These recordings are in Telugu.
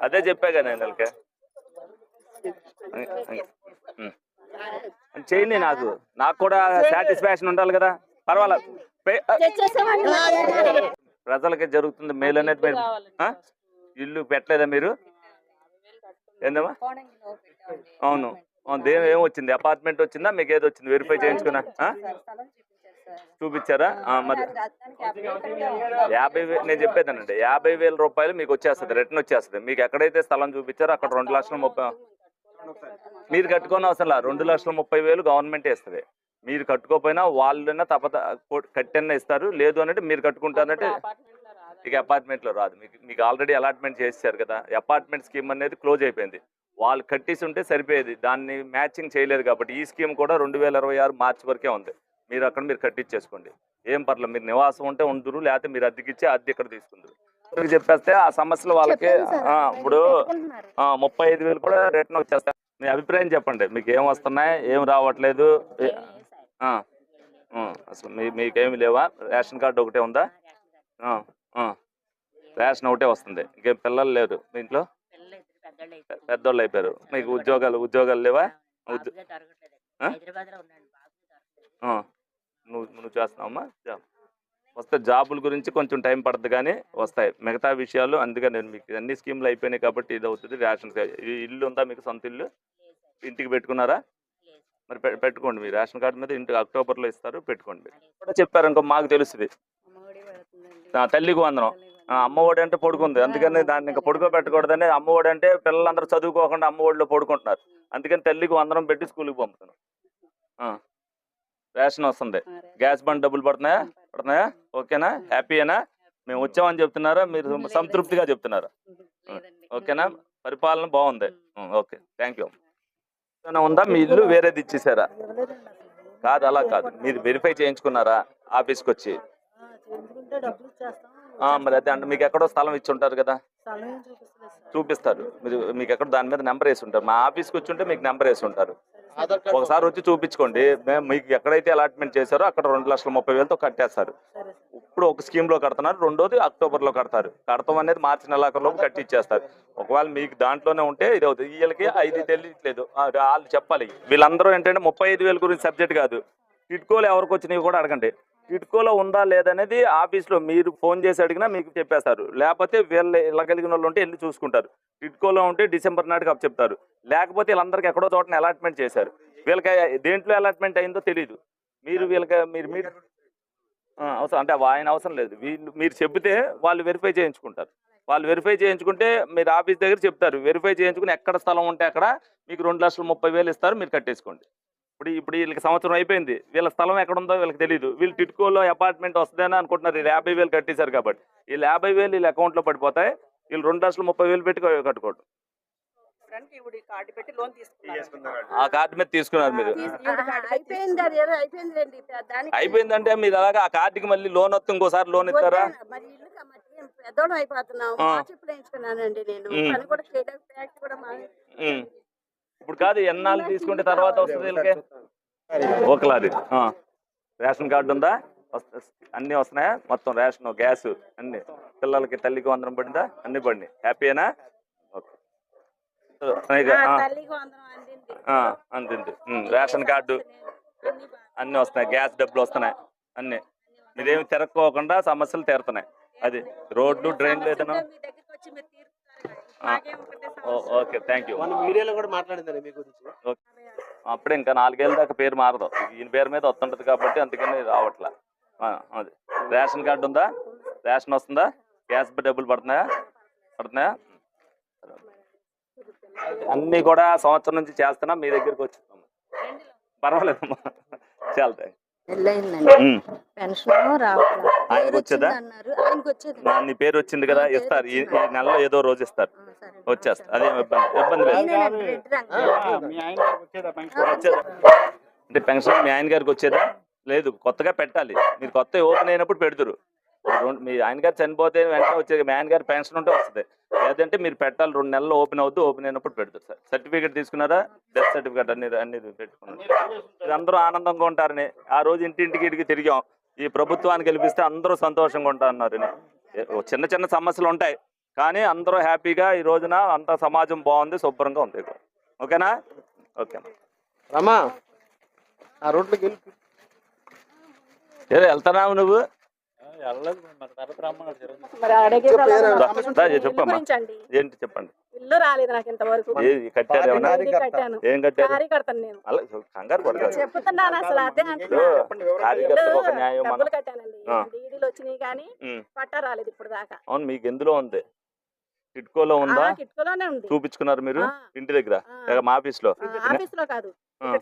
అదే చెప్పాగా నేను వాళ్ళకి చేయండి. నాకు కూడా సాటిస్ఫాక్షన్ ఉండాలి కదా. పర్వాలేదు, ప్రజలకి జరుగుతుంది మేలు అనేది. మీరు ఇల్లు పెట్టలేదా మీరు? ఏందమ్మా? అవును, దేని ఏమొచ్చింది? అపార్ట్మెంట్ వచ్చిందా మీకు? ఏది వచ్చింది? వెరిఫై చేయించుకున్నా చూపించారా? మరి 50,000 నేను చెప్పేదానండి, 50,000 రూపాయలు మీకు వచ్చేస్తుంది, రిటర్న్ వచ్చేస్తుంది. మీకు ఎక్కడైతే స్థలం చూపించారో అక్కడ 2,30,000 మీరు కట్టుకోని అవసరం లేదు. 2,30,000 గవర్నమెంట్ ఇస్తుంది. మీరు కట్టుకోపోయినా వాళ్ళైనా కట్టెన్న ఇస్తారు. లేదు అనంటే మీరు కట్టుకుంటారంటే ఇక అపార్ట్మెంట్లో రాదు. మీకు ఆల్రెడీ అలాట్మెంట్ చేశారు కదా. అపార్ట్మెంట్ స్కీమ్ అనేది క్లోజ్ అయిపోయింది. వాళ్ళు కట్టేసి ఉంటే సరిపోయేది, దాన్ని మ్యాచింగ్ చేయలేదు కాబట్టి ఈ స్కీమ్ కూడా 2026 మార్చి వరకే ఉంది. మీరు అక్కడ మీరు కట్టించేసుకోండి, ఏం పర్లేదు. మీరు నివాసం ఉంటే ఉందరు, లేకపోతే మీరు అద్దెకిచ్చి అద్దె ఇక్కడ తీసుకుందరు. చెప్పేస్తే ఆ సమస్యలు వాళ్ళకి ఇప్పుడు 35,000 కూడా రిటర్న్ వచ్చేస్తాయి. మీ అభిప్రాయం చెప్పండి, మీకు ఏం వస్తున్నాయి, ఏం రావట్లేదు? అసలు మీకేమి లేవా? రేషన్ కార్డు ఒకటే ఉందా? రేషన్ ఒకటే వస్తుంది, ఇంకేం పిల్లలు లేరు మీ ఇంట్లో? పెద్దోళ్ళు అయిపోయారు. మీకు ఉద్యోగాలు లేవా? నువ్వు చేస్తున్నావమ్మా? వస్తే జాబుల గురించి కొంచెం టైం పడుతుంది కానీ వస్తాయి మిగతా విషయాలు. అందుకే నేను మీకు అన్ని స్కీమ్లు అయిపోయినాయి కాబట్టి ఇది అవుతుంది. రేషన్ ఇల్లు ఉందా మీకు? సొంత ఇల్లు ఇంటికి పెట్టుకున్నారా? మరి పెట్టుకోండి. మీ రేషన్ కార్డు మీద ఇంటికి అక్టోబర్లో ఇస్తారు, పెట్టుకోండి. కూడా చెప్పారు ఇంకో మాకు తెలుస్తుంది. తల్లికి వందనం, అమ్మఒడి అంటే పడుకుంది, అందుకని దాన్ని ఇంకా పడుకోబెట్టకూడదని. అమ్మఒడి అంటే పిల్లలందరూ చదువుకోకుండా అమ్మఒడిలో పడుకుంటున్నారు, అందుకని తల్లికి వందనం పెట్టి స్కూల్కి పంపుతున్నాం. రేషన్ వస్తుంది. గ్యాస్ బండ్ డబ్బులు పడుతున్నాయా? ఓకేనా? హ్యాపీయేనా? మేము వచ్చామని చెప్తున్నారా? మీరు సంతృప్తిగా చెప్తున్నారా? ఓకేనా? పరిపాలన బాగుంది. Okay, thank you. ఉందా మీ ఇల్లు? వేరేది ఇచ్చేసారా? కాదు, అలా కాదు. మీరు వెరిఫై చేయించుకున్నారా ఆఫీస్కి వచ్చి? మరి అదే అంటే మీకు ఎక్కడో స్థలం ఇచ్చి ఉంటారు కదా, చూపిస్తారు. మీకు ఎక్కడ దాని మీద నెంబర్ వేసి ఉంటారు. మా ఆఫీస్కి వచ్చి ఉంటే మీకు నెంబర్ వేసి ఉంటారు. ఒకసారి వచ్చి చూపించుకోండి. మేము మీకు ఎక్కడైతే అలాట్మెంట్ చేశారో అక్కడ 2,30,000తో కట్టేస్తారు. ఇప్పుడు ఒక స్కీమ్ లో కడుతున్నారు, రెండోది అక్టోబర్లో కడతారు. కడతాం అనేది మార్చి నెలాఖరులోపు కట్టి ఇచ్చేస్తారు. ఒకవేళ మీకు దాంట్లోనే ఉంటే ఇది అవుతుంది. వీళ్ళకి 5 తెలియట్లేదు, వాళ్ళు చెప్పాలి. వీళ్ళందరూ ఏంటంటే 35,000 గురించి సబ్జెక్ట్ కాదు, టిట్కోలు ఎవరికి వచ్చినాయి కూడా అడగండి. టిట్కోలో ఉందా లేదనేది ఆఫీస్లో మీరు ఫోన్ చేసి అడిగినా మీకు చెప్పేస్తారు. లేకపోతే వీళ్ళు ఇలా కలిగిన వాళ్ళు ఉంటే వెళ్ళి చూసుకుంటారు. టిట్కోలో ఉంటే డిసెంబర్ నాటికి అప్ చెప్తారు. లేకపోతే వీళ్ళందరికీ ఎక్కడో చోటన అలాట్మెంట్ చేశారు. వీళ్ళకి దేంట్లో అలాట్మెంట్ అయిందో తెలియదు. మీరు అవసరం అంటే ఆయన అవసరం లేదు. మీరు చెబితే వాళ్ళు వెరిఫై చేయించుకుంటారు. వాళ్ళు వెరిఫై చేయించుకుంటే మీరు ఆఫీస్ దగ్గర చెప్తారు. వెరిఫై చేయించుకుని ఎక్కడ స్థలం ఉంటే అక్కడ మీకు 2,30,000 ఇస్తారు, మీరు కట్టేసుకోండి. ఇప్పుడు వీళ్ళకి సంవత్సరం అయిపోయింది, వీళ్ళ స్థలం ఎక్కడ ఉందో వీళ్ళకి తెలియదు. వీళ్ళు టిట్కోలో అపార్ట్మెంట్ వస్తుందని అనుకుంటున్నారు. వీళ్ళు 50,000 కట్టేశారు కాబట్టి వీళ్ళు 50,000 వీళ్ళ అకౌంట్లో పడిపోతాయి. వీళ్ళు 2,30,000 పెట్టి కట్టుకోండి. ఆ కార్డు మీద తీసుకున్నారు మీరు. అయిపోయిందంటే మీరు అలాగా ఆ కార్డుకి మళ్ళీ లోన్ వస్తే ఇంకోసారి లోన్ ఇస్తారా? ఇప్పుడు కాదు, ఎన్నాళ్ళు తీసుకుంటే తర్వాత వస్తుంది వీళ్ళకి? ఒకలాది రేషన్ కార్డు ఉందా? అన్ని వస్తున్నాయా? మొత్తం రేషన్, గ్యాస్ అన్ని. పిల్లలకి తల్లికి వందనం పడిందా? అన్ని పడినాయి. హ్యాపీయేనా? ఓకే, అంతే. రేషన్ కార్డు అన్ని వస్తున్నాయి, గ్యాస్ డబ్బులు వస్తున్నాయి, అన్ని. మీరేమి తిరక్కోకుండా సమస్యలు తీరుతున్నాయి. అది రోడ్లు, డ్రైన్లు ఏదైనా. Okay, thank you. మీడియాలో కూడా మాట్లాడిందండి మీ గురించి. అప్పుడే ఇంకా 4 ఏళ్ళ దాకా పేరు మారదు. ఈయన పేరు మీద వస్తుంటది కాబట్టి అందుకని రావట్లా. అది రేషన్ కార్డు ఉందా? రేషన్ వస్తుందా? గ్యాస్ డబ్బులు పడుతున్నాయా? అన్నీ కూడా సంవత్సరం నుంచి చేస్తున్నా, మీ దగ్గరికి వచ్చినాము. పర్వాలేదమ్మా, చాలా థ్యాంక్స్. ఆయనకు వచ్చేదా? నీ పేరు వచ్చింది కదా, ఇస్తారు. ఈ నెలలో ఏదో రోజు ఇస్తారు, వచ్చేస్తారు. అదేం ఇబ్బంది లేదు. అంటే పెన్షన్ మీ ఆయన గారికి వచ్చేదా? లేదు, కొత్తగా పెట్టాలి. మీరు కొత్త ఓపెన్ అయినప్పుడు పెడతారు. మీ ఆయన గారు చనిపోతే వెంటనే వచ్చే మీ ఆయన గారి పెన్షన్ ఉంటే వస్తుంది, లేదంటే మీరు పెట్టాలి 2 నెలలు ఓపెన్ అవుద్దు, ఓపెన్ అయినప్పుడు పెడతారు సార్. సర్టిఫికేట్ తీసుకున్నారా? డెత్ సర్టిఫికేట్ అన్ని పెట్టుకున్నారు. అందరూ ఆనందంగా ఉంటారని ఆ రోజు ఇంటింటికి ఇడికి తిరిగాం. ఈ ప్రభుత్వాన్ని గెలిపిస్తే అందరూ సంతోషంగా ఉంటారన్నారని. చిన్న చిన్న సమస్యలు ఉంటాయి కానీ అందరూ హ్యాపీగా ఈ రోజున అంతా సమాజం బాగుంది, శుభ్రంగా ఉంది. ఓకేనా? ఓకే రమా ఆ రోడ్లోకి వెళ్ళి ఏదో వెళ్తున్నావు నువ్వు? చెప్పమ్మా, ఏంటి చెప్పండి. ఇల్లు రాలేదు నాకు ఇంతవరకు. కట్టారు ఏమన్నా? కట్టాను. ఏం కట్టారు? కారీ కడతాను నేను. అలా కంగారు పడతారు. చెప్తున్నాను అసలు అదే అంటున్నా. కార్యకర్తకు ఒక న్యాయం డబ్బులు మనం. కట్టానండి, డీడీలు వచ్చినాయి కానీ పట్టా రాలేదు ఇప్పుడు దాకా. అవును, మీకు ఎందులో ఉంది? టిట్కోలో ఉందా? కిట్కోలోనే ఉంది. చూపించుకున్నారు మీరు ఇంటి దగ్గర? మా ఆఫీస్ లో? ఆఫీస్ లో కాదు,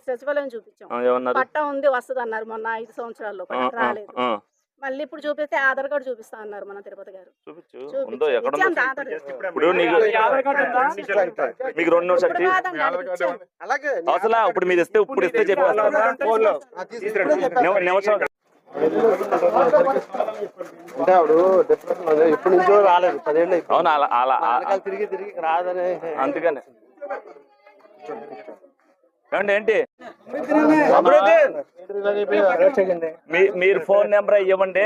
సచివాలయం చూపించాం. ఏమన్నారు? పట్టా ఉంది వస్తుంది అన్నారు మొన్న 5 సంవత్సరాల్లో, రాలేదు. మళ్ళీ ఇప్పుడు చూపిస్తే ఆధార్ కార్డు చూపిస్తా అన్నారు మన తిరుపతి గారు. చూపించు ఉందో ఎక్కడ ఉందో. ఇప్పుడు నీకు మీకు 2 నిమిషాలు అసలు ఇప్పుడు మీరు ఇస్తే చెప్పేస్తారు. నిమిషం అంటే ఆవిడ డిప్రెషన్ ఉంది, ఎప్పటి నుంచో రాలేదు, 10 ఏళ్ళు. అవును, అలా తిరిగి రాదని. అందుకని ఏంటి మీరు ఫోన్ నెంబర్ ఇవ్వండి.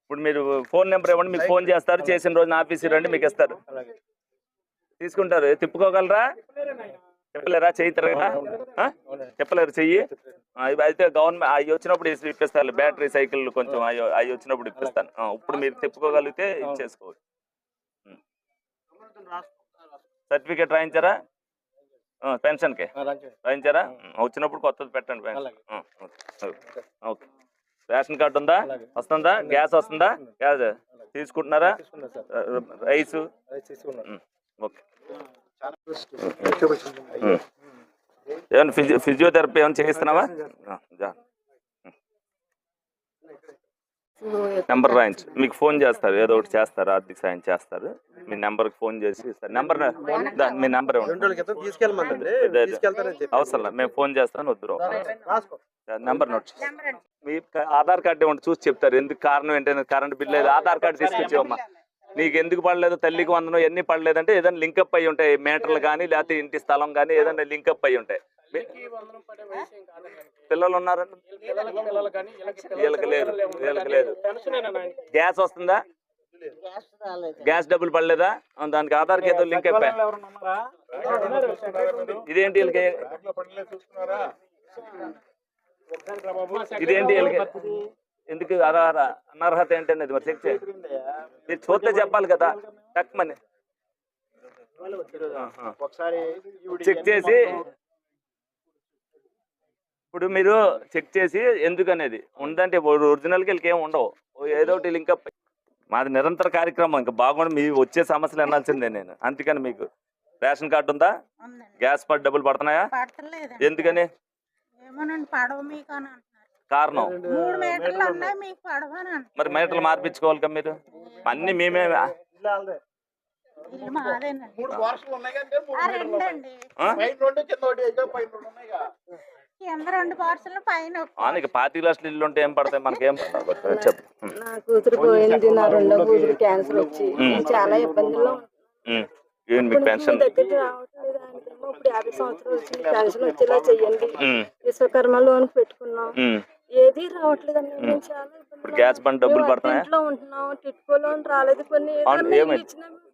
ఇప్పుడు మీరు ఫోన్ నెంబర్ ఇవ్వండి, మీకు ఫోన్ చేస్తారు. చేసిన రోజున ఆఫీస్కి రండి, మీకు ఇస్తారు. తీసుకుంటారు. తిప్పుకోగలరా? చెప్పలేరా? చెయ్యి తిరగరా? చెప్పలేరు చెయ్యి. అయితే గవర్నమెంట్ అవి వచ్చినప్పుడు ఇప్పిస్తారు. బ్యాటరీ సైకిల్ కొంచెం అవి వచ్చినప్పుడు ఇప్పిస్తాను. ఇప్పుడు మీరు తిప్పుకోగలిగితే ఇచ్చేసుకోవచ్చు. సర్టిఫికేట్ రాయించారా? పెన్షన్కి రాయించారా? వచ్చినప్పుడు కొత్తది పెట్టండి పెన్షన్. ఓకే. రేషన్ కార్డు ఉందా? వస్తుందా? గ్యాస్ వస్తుందా? గ్యాస్ తీసుకుంటున్నారా? రైస్? ఓకే. ఏమన్నా ఫిజియోథెరపీ ఏమైనా చేయిస్తున్నావా? నెంబర్ రాయించు, మీకు ఫోన్ చేస్తారు, ఏదో ఒకటి చేస్తారు, ఆర్థిక సాయం చేస్తారు. మీ నెంబర్కి ఫోన్ చేసి ఇస్తారు. నెంబర్ మీ నెంబర్ అవసరం, మేము ఫోన్ చేస్తాను. వద్దు, నెంబర్ నోట్. మీ ఆధార్ కార్డు ఏమన్నా చూసి చెప్తారు. ఎందుకు కారణం ఏంటంటే కరెంట్ బిల్ లేదు, ఆధార్ కార్డు తీసుకొచ్చావమ్మా. నీకు ఎందుకు పడలేదు? తల్లికి వందనం ఎన్ని పడలేదంటే ఏదైనా లింకప్ అయ్యి ఉంటాయి, మీటర్లు కానీ లేకపోతే ఇంటి స్థలం కానీ ఏదైనా లింకప్ అయ్యి ఉంటాయి. పిల్లలు ఉన్నారండి? వీళ్ళకి లేదు, వీళ్ళకి లేదు. గ్యాస్ వస్తుందా? గ్యాస్ డబ్బులు పడలేదా? దానికి ఆధార్కి ఏదో లింక్ అయిపోయా. ఇదేంటి వీళ్ళకి? ఇదేంటి వీళ్ళకి? ఎందుకు అనర్హత ఏంటండి? అది మరి చెక్ చేయండి. మీరు చూస్తే చెప్పాలి కదా. టక్మని చెక్ చేసి, ఇప్పుడు మీరు చెక్ చేసి ఎందుకు అనేది ఉందంటే ఒరిజినల్కి వీళ్ళకి ఏమి ఉండవు, ఏదో ఒకటి లింకప్. మాది నిరంతర కార్యక్రమం, ఇంకా బాగుండి మీ వచ్చే సమస్యలు వినాల్సిందే నేను. అందుకని మీకు రేషన్ కార్డు ఉందా? గ్యాస్ పడి డబ్బులు పడుతున్నాయా? ఎందుకని? కారణం మరి మీటర్లు మార్పించుకోవాలి కదా మీరు. అన్ని మేమే. నాకు 25 లక్షల ఇల్లు ఉంటే ఏం పడతాయి మనకేం? చెప్పు. నా కూతురు పోయింది, నా 2వ కూతురు క్యాన్సర్ వచ్చి చాలా ఇబ్బందుల్లో. పెన్షన్ దగ్గరికి రావట్లేదు. ఆయనకేమో ఇప్పుడు 50 సంవత్సరాలు వచ్చింది, పెన్షన్ వచ్చేలా చెయ్యండి. విశ్వకర్మ లోన్ పెట్టుకున్నాం, ఏది రావట్లేదు అండి. మేము చాలా ఇబ్బందులు. గ్యాస్ బండ్ డబ్బులు పడుతున్నాయా? ఇంట్లో ఉంటున్నాం, టిట్కో లోన్ రాలేదు. కొన్ని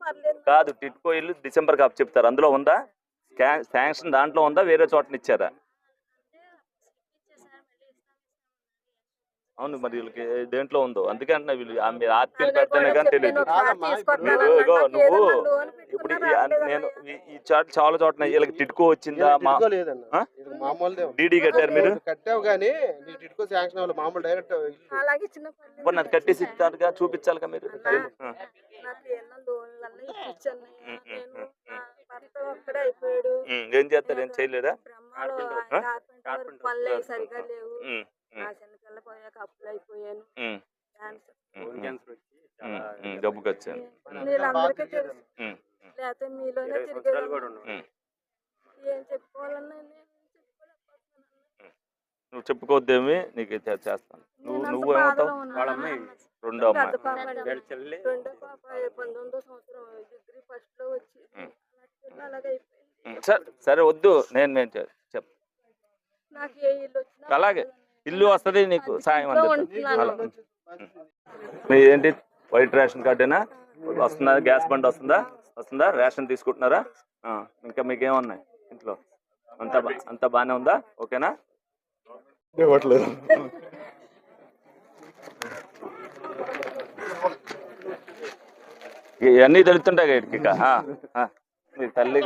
పర్లేదు. కాదు, టిట్కో ఇల్లు డిసెంబర్ కాపు చెప్తారు, అందులో ఉందా శాంక్షన్? దాంట్లో ఉందా? వేరే చోటని ఇచ్చారా? అవును, మరి వీళ్ళకి దేంట్లో ఉందో. అందుకంటే వీళ్ళు మీరు ఆర్పీలు పెడితేనే కానీ తెలియదు. మీరు ఇగో నువ్వు ఇప్పుడు నేను ఈ చాలా చోట వీళ్ళకి టిట్కో వచ్చిందా? డీడీ కట్టారు మీరు? కట్టావు కానీ టిట్కో శాంక్షన్ అవ్వాలి, మామూలు డైరెక్ట్ అది కట్టేసి ఇస్తారుగా, చూపించాలిగా మీరు. ఏం చేస్తారు? ఏం చేయలేదా? సరిగా లేవు. పోయాక అప్పులు అయిపోయాను. డబ్బుకి వచ్చాను. వీళ్ళందరికీ తెలుసు, లేకపోతే మీలోనే తిరిగేది. ఏం చెప్పుకోవాలన్నా నువ్వు చెప్పుకోవద్దేమి, నీకు చేస్తాను. నువ్వు ఏమవుతావు? రెండో అమ్మాయి. రెండో పాప 19వ సంవత్సరం డిగ్రీ ఫస్ట్ లో వచ్చి అలాగే అయిపోయింది. సరే వద్దు, నేను చెప్ నాకు ఏ ఇల్లు వచ్చినా అలాగే ఇల్లు వస్తుంది, నీకు సాయం ఉంటున్నాను. మీ ఏంటి వైట్ రేషన్ కార్డేనా వస్తుందా? గ్యాస్ బండ్ వస్తుందా? రేషన్ తీసుకుంటున్నారా? ఇంకా మీకేమున్నాయి ఇంట్లో? అంతా బాగానే ఉందా? ఓకేనా? ఇవ్వట్లేదు. ఇవన్నీ తెలుస్తుంటాయి ఇక మీ తల్లి.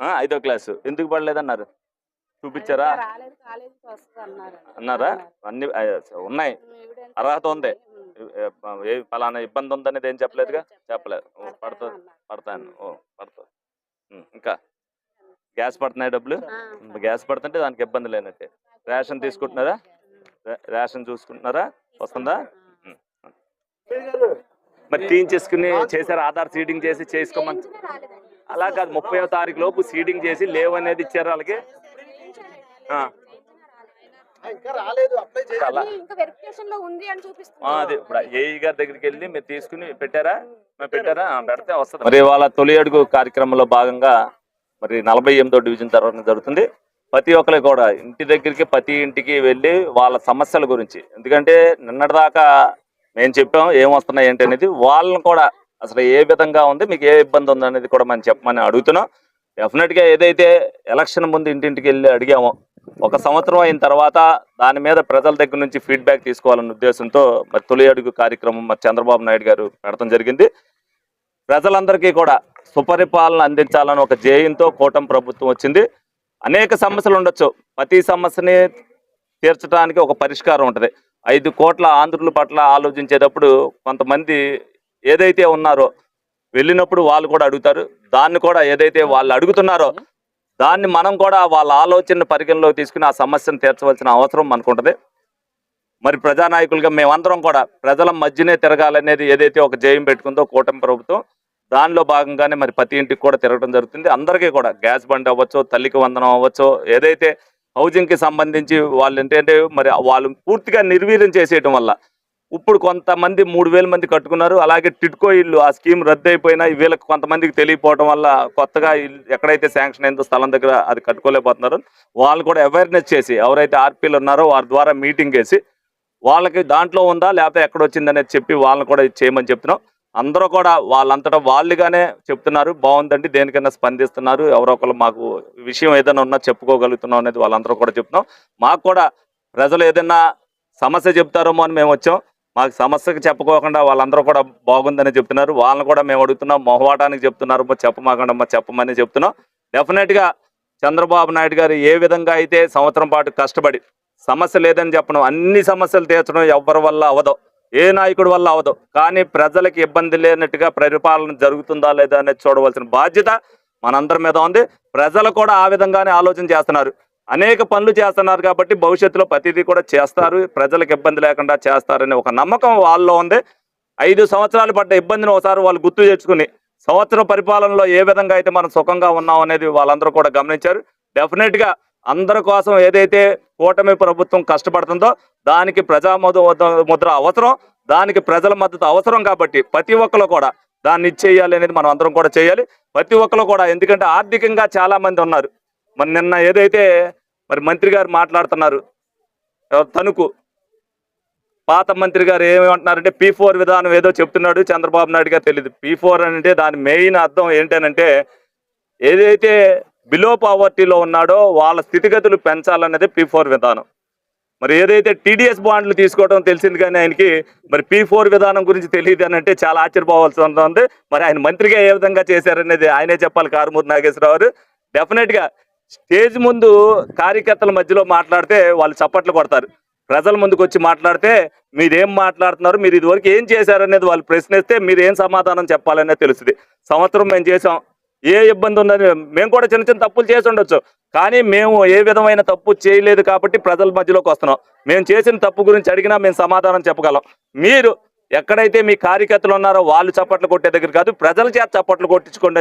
5వ క్లాసు ఎందుకు పడలేదన్నారు? చూపించారా? అన్నారా? అన్ని ఉన్నాయి, అర్హత ఉంది, ఏ ఫలానా ఇబ్బంది ఉందనేది ఏం చెప్పలేదుగా? చెప్పలేదు. పడతాను. ఇంకా గ్యాస్ పడుతున్నాయి డబ్బులు? గ్యాస్ పడుతుంటే దానికి ఇబ్బంది లేనట్టే. రేషన్ తీసుకుంటున్నారా? రేషన్ చూసుకుంటున్నారా? వస్తుందా? మరి క్లీన్ చేసుకుని చేశారు, ఆధార్ సీడింగ్ చేసి చేసుకోమని. అలా కాదు, 30వ తారీఖు లోపు సీడింగ్ చేసి లేవనేది ఇచ్చారు వాళ్ళకి. అది ఇప్పుడు ఏఈ గారి దగ్గరికి వెళ్ళి మీరు తీసుకుని పెట్టారా? పెడితే వస్తుంది. మరి వాళ్ళ తొలి అడుగు కార్యక్రమంలో భాగంగా మరి 48వ డివిజన్ తర్వాత జరుగుతుంది. ప్రతి ఒక్కరికి కూడా ఇంటి దగ్గరికి, ప్రతి ఇంటికి వెళ్ళి వాళ్ళ సమస్యల గురించి, ఎందుకంటే నిన్నటిదాకా మేము చెప్పాం ఏం వస్తున్నాయి ఏంటి అనేది, వాళ్ళని కూడా అసలు ఏ విధంగా ఉంది, మీకు ఏ ఇబ్బంది ఉంది అనేది కూడా మనం చెప్పమని అడుగుతున్నాం. డెఫినెట్గా ఏదైతే ఎలక్షన్ ముందు ఇంటింటికి వెళ్ళి అడిగామో, 1 సంవత్సరం అయిన తర్వాత దాని మీద ప్రజల దగ్గర నుంచి ఫీడ్బ్యాక్ తీసుకోవాలన్న ఉద్దేశంతో మరి తొలి అడుగు కార్యక్రమం మరి చంద్రబాబు నాయుడు గారు పెడతాం జరిగింది. ప్రజలందరికీ కూడా సుపరిపాలన అందించాలని ఒక ధ్యేయంతో కూటమి ప్రభుత్వం వచ్చింది. అనేక సమస్యలు ఉండొచ్చు, ప్రతి సమస్యని తీర్చడానికి ఒక పరిష్కారం ఉంటుంది. 5 కోట్ల ఆంధ్రుల పట్ల ఆలోచించేటప్పుడు కొంతమంది ఏదైతే ఉన్నారో వెళ్ళినప్పుడు వాళ్ళు కూడా అడుగుతారు, దాన్ని కూడా ఏదైతే వాళ్ళు అడుగుతున్నారో దాన్ని మనం కూడా వాళ్ళ ఆలోచన పరిగణలోకి తీసుకుని ఆ సమస్యను తీర్చవలసిన అవసరం మనకు ఉంటుంది. మరి ప్రజానాయకులుగా మేమందరం కూడా ప్రజల మధ్యనే తిరగాలనేది ఏదైతే ఒక జయం పెట్టుకుందో కూటమి ప్రభుత్వం, దానిలో భాగంగానే మరి ప్రతి ఇంటికి కూడా తిరగడం జరుగుతుంది. అందరికీ కూడా గ్యాస్ బండ్ అవ్వచ్చు, తల్లికి వందనం అవ్వచ్చు, ఏదైతే హౌసింగ్కి సంబంధించి వాళ్ళు ఏంటంటే మరి వాళ్ళు పూర్తిగా నిర్వీర్యం చేసేయటం వల్ల ఇప్పుడు కొంతమంది 3000 మంది కట్టుకున్నారు. అలాగే టిడ్కో ఇల్లు ఆ స్కీమ్ రద్దు అయిపోయినా వీళ్ళకి కొంతమందికి తెలియపోవడం వల్ల కొత్తగా ఎక్కడైతే శాంక్షన్ అయిందో స్థలం దగ్గర అది కట్టుకోలేకపోతున్నారు. వాళ్ళు కూడా అవేర్నెస్ చేసి ఎవరైతే ఆర్పీలు ఉన్నారో వారి ద్వారా మీటింగ్ వేసి వాళ్ళకి దాంట్లో ఉందా లేకపోతే ఎక్కడ వచ్చిందనేది చెప్పి వాళ్ళని కూడా చేయమని చెప్తున్నాం. అందరూ కూడా వాళ్ళంతటా వాళ్ళుగానే చెప్తున్నారు, బాగుందండి, దేనికైనా స్పందిస్తున్నారు, ఎవరో ఒకరు మాకు విషయం ఏదైనా ఉన్నా చెప్పుకోగలుగుతున్నాం అనేది వాళ్ళందరూ కూడా చెప్తున్నాం. మాకు కూడా ప్రజలు ఏదైనా సమస్య చెప్తారేమో అని మేము వచ్చాం, మాకు సమస్యకు చెప్పుకోకుండా వాళ్ళందరూ కూడా బాగుందని చెప్తున్నారు. వాళ్ళని కూడా మేము అడుగుతున్నాం, మొహవాటానికి చెప్తున్నారు, చెప్పమాకండమ్మా చెప్పమని చెప్తున్నాం. డెఫినెట్గా చంద్రబాబు నాయుడు గారు ఏ విధంగా అయితే సంవత్సరం పాటు కష్టపడి సమస్య లేదని చెప్పడం, అన్ని సమస్యలు తీర్చడం ఎవరి వల్ల అవదో, ఏ నాయకుడి వల్ల అవదు, కానీ ప్రజలకు ఇబ్బంది లేనట్టుగా పరిపాలన జరుగుతుందా లేదా అనేది చూడవలసిన బాధ్యత మనందరి మీద ఉంది. ప్రజలు కూడా ఆ విధంగానే ఆలోచన చేస్తున్నారు, అనేక పనులు చేస్తున్నారు కాబట్టి భవిష్యత్తులో ప్రతిదీ కూడా చేస్తారు, ప్రజలకు ఇబ్బంది లేకుండా చేస్తారనే ఒక నమ్మకం వాళ్ళలో ఉంది. 5 సంవత్సరాలు పడ్డ ఇబ్బందిని ఒకసారి వాళ్ళు గుర్తు తెచ్చుకుని సంవత్సరం పరిపాలనలో ఏ విధంగా అయితే మనం సుఖంగా ఉన్నాం అనేది వాళ్ళందరూ కూడా గమనించారు. డెఫినెట్గా అందరి కోసం ఏదైతే కూటమి ప్రభుత్వం కష్టపడుతుందో దానికి ముద్ర అవసరం, దానికి ప్రజల మద్దతు అవసరం. కాబట్టి ప్రతి ఒక్కరు కూడా దాన్ని ఇచ్చేయాలి అనేది మనం అందరం కూడా చేయాలి. ప్రతి ఒక్కరు కూడా, ఎందుకంటే ఆర్థికంగా చాలా మంది ఉన్నారు. మరి నిన్న ఏదైతే మరి మంత్రి గారు మాట్లాడుతున్నారు, తణుకు పాత మంత్రి గారు ఏమంటున్నారంటే P4 విధానం ఏదో చెప్తున్నాడు చంద్రబాబు నాయుడు గారు, తెలియదు. P4 అంటే దాని మెయిన్ అర్థం ఏంటనంటే ఏదైతే బిలో పావర్టీలో ఉన్నాడో వాళ్ళ స్థితిగతులు పెంచాలనేది P4 విధానం. మరి ఏదైతే TDS బాండ్లు తీసుకోవడం తెలిసింది, కానీ ఆయనకి మరి P4 విధానం గురించి తెలియదు అని అంటే చాలా ఆశ్చర్యపోవాల్సి ఉంటుంది. మరి ఆయన మంత్రిగా ఏ విధంగా చేశారనేది ఆయనే చెప్పాలి, కారుమూరి నాగేశ్వరరావు గారు. డెఫినెట్గా స్టేజ్ ముందు కార్యకర్తల మధ్యలో మాట్లాడితే వాళ్ళు చప్పట్లు కొడతారు, ప్రజల ముందుకు వచ్చి మాట్లాడితే మీరేం మాట్లాడుతున్నారు, మీరు ఇదివరకు ఏం చేశారనేది వాళ్ళు ప్రశ్నిస్తే మీరు ఏం సమాధానం చెప్పాలనేది తెలుస్తుంది. సంవత్సరం మేము చేసాం, ఏ ఇబ్బంది ఉందని, మేము కూడా చిన్న చిన్న తప్పులు చేసి ఉండొచ్చు, కానీ మేము ఏ విధమైన తప్పు చేయలేదు కాబట్టి ప్రజల మధ్యలోకి వస్తున్నాం. మేము చేసిన తప్పు గురించి అడిగినా మేము సమాధానం చెప్పగలం. మీరు ఎక్కడైతే మీ కార్యకర్తలు ఉన్నారో వాళ్ళు చప్పట్లు కొట్టే దగ్గర కాదు, ప్రజల చేత చప్పట్లు కొట్టించుకోండి.